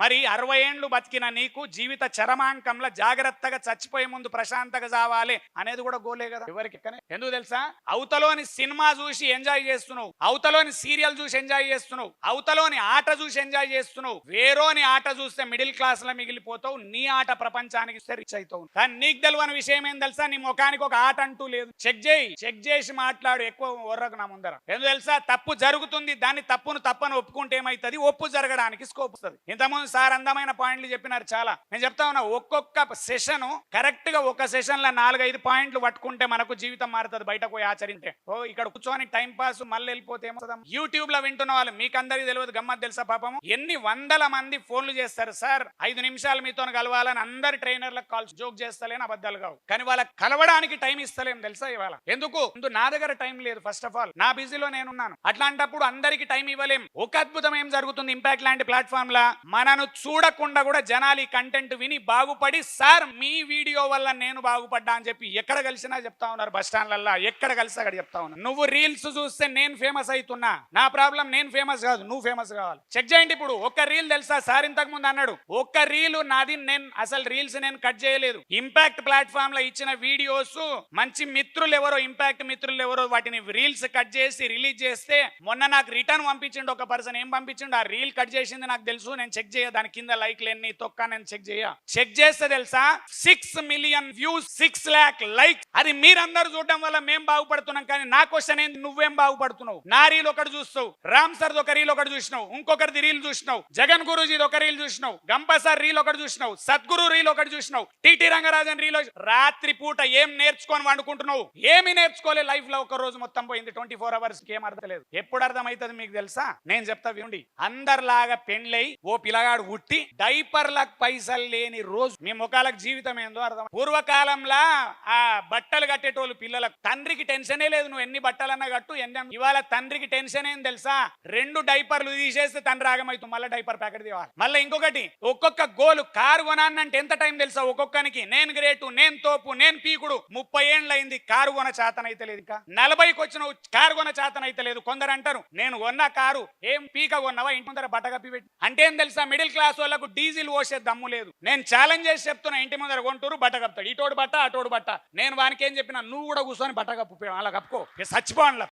మరి 60 ఏండ్లు బతికిన నీకు జీవిత చరమాంకంలో జాగ్రత్తగా చచ్చిపోయే ముందు ప్రశాంతంగా చావాలి అనేది కూడా గోలే కదా ఎవరికి. ఎందుకు తెలుసా, అవతలోని సినిమా చూసి ఎంజాయ్ చేస్తున్నావు, అవతలోని సీరియల్ చూసి ఎంజాయ్ చేస్తున్నావు, అవతలోని ఆట చూసి ఎంజాయ్ చేస్తున్నావు. వేరోని ఆట చూస్తే మిడిల్ క్లాస్ లో మిగిలిపోతావు, నీ ఆట ప్రపంచానికి రిచ్ అవుతావు. కానీ నీకు తెలియని విషయం ఏం తెలుసా, నీ ముఖానికి ఒక ఆట అంటూ లేదు. చెక్ చేసి మాట్లాడు, ఎక్కువ వర్రకు నా ముందర. ఎందుకు తెలుసా, తప్పు జరుగుతుంది, దాన్ని తప్పని ఒప్పుకుంటే ఏమైతుంది, ఒప్పు జరగడానికి స్కోప్ వస్తుంది. ఇంతకుముందు సార్ అందమైన పాయింట్లు చెప్పినారు చాలా. నేను చెప్తా ఉన్నా, ఒక్కొక్క సెషన్ కరెక్ట్ గా ఒక సెషన్ లో 4-5 పాయింట్లు పట్టుకుంటే మనకు జీవితం మారుతుంది. బయటకు పోయి ఆచరించే ఇక్కడ కూర్చొని టైం పాస్ మళ్ళీ వెళ్ళిపోతే యూట్యూబ్ లో వింటున్న వాళ్ళు మీకు అందరికీ తెలియదు, గమ్మత్ తెలుసా పాపం, ఎన్ని వందల మంది ఫోన్లు చేస్తారు. సార్ 5 నిమిషాలు మీతో కలవాలని అందరు ట్రైనర్లకు కాల్స్, జోక్ చేస్తలేని అబద్ధాలు కావు, కానీ వాళ్ళకి కలవడానికి టైం ఇస్తలేం తెలుసా ఇవాళ. ఎందుకు, నా దగ్గర టైం లేదు. ఫస్ట్ ఆఫ్ ఆల్ నా బిజీలో నేనున్నాను. అట్లాంటప్పుడు అందరికి టైం ఇవ్వలేం. ఒక అద్భుతం ఏం జరుగుతుంది ఇంపాక్ట్ లాంటి ప్లాట్ఫామ్ లా, మనను చూడకుండా కూడా జనాలు ఈ కంటెంట్ విని బాగుపడి, సార్ మీ వీడియో వల్ల నేను బాగుపడ్డా అని చెప్పి ఎక్కడ కలిసినా చెప్తా ఉన్నారు. బస్ స్టాండ్లల్లో ఎక్కడ కలిసి అక్కడ చెప్తా ఉన్నారు. నువ్వు రీల్స్ చూస్తే నేను ఫేమస్ అవుతున్నా, నా ప్రాబ్లం నేను ఫేమస్ కాదు, నువ్వు ఫేమస్ కావాలి. చెక్ చేయండి. ఇప్పుడు ఒక్క రీల్ తెలుసా, సార్ ఇంతకు ముందు అన్నాడు, ఒక్క రీల్ నాది, నేను అసలు రీల్స్ నేను కట్ చేయలేదు. ఇంపాక్ట్ ప్లాట్ఫామ్ లో ఇచ్చిన వీడియోస్ మంచి మిత్రులు ఎవరో, ఇంపాక్ట్ మిత్రులు ఎవరో వాటిని రీల్స్ కట్ చేసి రిలీజ్ చేస్తే మొన్న నాకు రిటర్న్ పంపించిండు ఒక పర్సన్. ఏం పంపించిండు, ఆ రీల్ కట్ చేసింది నాకు తెలుసు, నేను చెక్ చేయ, దాని కింద లైక్లు ఎన్ని తొక్క నేను చెక్ చేస్తే తెలుసా 6 మిలియన్ వ్యూస్, 6 లాక్ లైక్. అది మీరందరూ చూడడం వల్ల మేము బాగుపడుతున్నాం. కానీ నా క్వశ్చన్ ఏంది, నువ్వేం బాగుపడుతున్నావు? నా రీల్ ఒకటి చూస్తావు, రామ్ సార్ ఒక రీల్ ఒకటి చూసినావు, ఇంకొకరిది రీల్ చూసినావు, జగన్ గురూజీది ఒక రీల్ చూసినావు, గంప సార్ రీల్ ఒకటి చూసినావు, సద్గురు రీల్ ఒకటి చూసినావు, టిటి రంగరాజన్ రీల్. రాత్రి పూట ఏం నేర్చుకొని వండుకుంటున్నావు? ఏమి నేర్చుకోలే. లైఫ్ లో ఒక రోజు మొత్తం పోయింది. 24 అవర్స్ ఏం అర్థం లేదు. ఎప్పుడు అర్థమవుతుంది మీకు తెలుసా, నేను చెప్తా వినండి. అందరిలాగా పెండ్లై ఓ పిల్లగాడు ఉట్టి డైపర్లకు పైసలు లేని రోజు మీ ముఖాలకు జీవితం ఏందో అర్థం. పూర్వకాలంలో ఆ బట్టలు కట్టేటోళ్ళు పిల్లలకు, తండ్రికి టెన్షనే లేదు, నువ్వు ఎన్ని బట్టలన్నా కట్టు. ఇవాళ తండ్రికి టెన్షన్ ఏం తెలుసా, 2 డైపర్లు తీసేస్తే తండ్రి ఆగమవుతుంది, మళ్ళీ డైపర్ ప్యాకెట్ తీవాలి. మళ్ళీ ఇంకొకటి, ఒక్కొక్క గోలు కారు కొనాలంటే ఎంత టైం తెలుసా ఒక్కొక్కనికి. నేను గ్రేటు, నేను తోపు, నేను పీకుడు. 30 ఏళ్ళు అయింది కారు కొన చేతన అయితే లేదు, ఇంకా 40కి వచ్చిన కారు కొన చేతన అయితే లేదు. కొందరు అంటారు, నేను కొన్న కారు ఏం పీక కొన్నావా, ఇంటి ముందర బట్ట కప్పి పెట్టి. అంటే ఏం తెలుసా, మిడిల్ క్లాస్ వాళ్ళకు డీజిల్ పోసే దమ్ము లేదు. నేను ఛాలెంజ్ చేసి చెప్తున్నా, ఇంటి ముందర కొంటూరు బట్ట కప్పుతాడు, ఇటోడు బట్ట అటోడు బట్ట. నేను వానికి ఏం చెప్పినా, నువ్వు కూడా కూర్చొని బట్ట కప్పు, అలా కప్పుకో, చచ్చిపోవాలా.